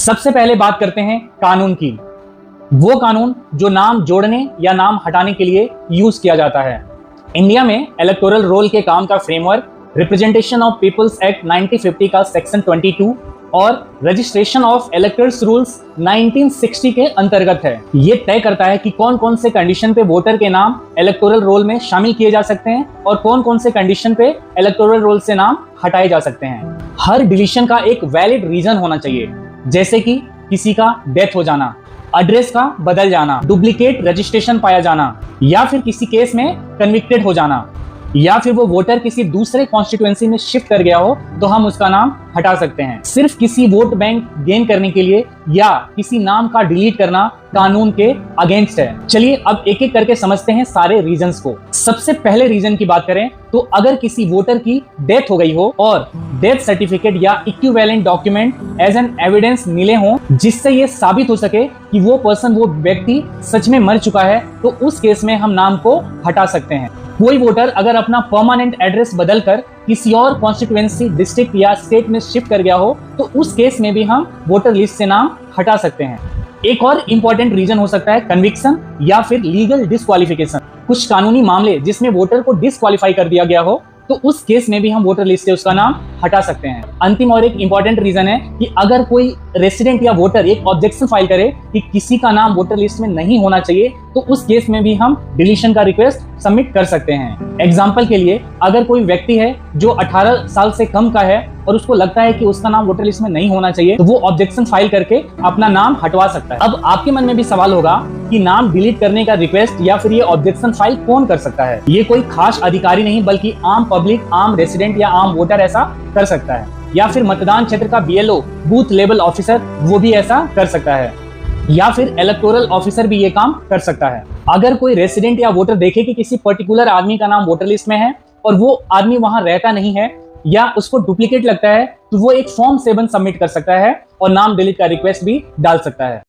सबसे पहले बात करते हैं कानून की। वो कानून जो नाम जोड़ने या नाम हटाने के लिए यूज किया जाता है। इंडिया में इलेक्टोरल रोल के काम का framework representation of people's act 1950 का सेक्शन 22 और रजिस्ट्रेशन ऑफ इलेक्टर्स रूल्स 1960 के अंतर्गत है। ये तय करता है कि कौन कौन से कंडीशन पे वोटर के नाम इलेक्टोरल रोल में शामिल किए जा सकते हैं और कौन कौन से कंडीशन पे इलेक्टोरल रोल से नाम हटाए जा सकते हैं। हर डिलीशन का एक वैलिड रीजन होना चाहिए, जैसे कि किसी का डेथ हो जाना, एड्रेस का बदल जाना, डुप्लीकेट रजिस्ट्रेशन पाया जाना, या फिर किसी केस में कन्विक्टेड हो जाना, या फिर वो वोटर किसी दूसरे कॉन्स्टिट्यूएंसी में शिफ्ट कर गया हो तो हम उसका नाम हटा सकते हैं। सिर्फ किसी वोट बैंक गेन करने के लिए या किसी नाम का डिलीट करना कानून के अगेंस्ट है। चलिए अब एक एक करके समझते हैं सारे रीजंस को। सबसे पहले रीजन की बात करें तो अगर किसी वोटर की डेथ हो गई हो और डेथ सर्टिफिकेट या equivalent document as an evidence मिले हों जिससे ये साबित हो सके कि वो पर्सन, वो व्यक्ति सच में मर चुका है, तो उस केस में हम नाम को हटा सकते हैं। कोई वोटर अगर अपना परमानेंट एड्रेस बदलकर किसी और कॉन्स्टिट्यूएंसी, डिस्ट्रिक्ट या स्टेट में शिफ्ट कर गया हो तो उस केस में भी हम वोटर लिस्ट से नाम हटा सकते हैं। एक और इंपॉर्टेंट रीजन हो सकता है कन्विक्शन या फिर लीगल डिस्क्वालिफिकेशन। कुछ कानूनी मामले जिसमें वोटर को डिस्क्वालीफाई कर दिया गया हो तो उस केस में भी हम वोटर लिस्ट से उसका नाम हटा सकते हैं। अंतिम और एक इंपॉर्टेंट रीजन है कि अगर कोई रेसिडेंट या वोटर एक ऑब्जेक्शन फाइल करे कि किसी का नाम वोटर लिस्ट में नहीं होना चाहिए तो उस केस में भी हम डिलीशन का रिक्वेस्ट सबमिट कर सकते हैं। एग्जाम्पल के लिए, अगर कोई व्यक्ति है जो 18 साल से कम का है और उसको लगता है कि उसका नाम वोटर लिस्ट में नहीं होना चाहिए तो वो ऑब्जेक्शन फाइल करके अपना नाम हटवा सकता है। अब आपके मन में भी सवाल होगा कि नाम डिलीट करने का रिक्वेस्ट या फिर ये ऑब्जेक्शन फाइल कौन कर सकता है। ये कोई खास अधिकारी नहीं बल्कि आम पब्लिक, आम रेसिडेंट या आम वोटर ऐसा कर सकता है, या फिर मतदान क्षेत्र का BLO, बूथ लेवल ऑफिसर, वो भी ऐसा कर सकता है, या फिर इलेक्टोरल ऑफिसर भी ये काम कर सकता है। अगर कोई रेसिडेंट या वोटर देखे कि किसी पर्टिकुलर आदमी का नाम वोटर लिस्ट में है और वो आदमी वहां रहता नहीं है या उसको डुप्लीकेट लगता है तो वो एक फॉर्म 7 सबमिट कर सकता है और नाम डिलीट का रिक्वेस्ट भी डाल सकता है।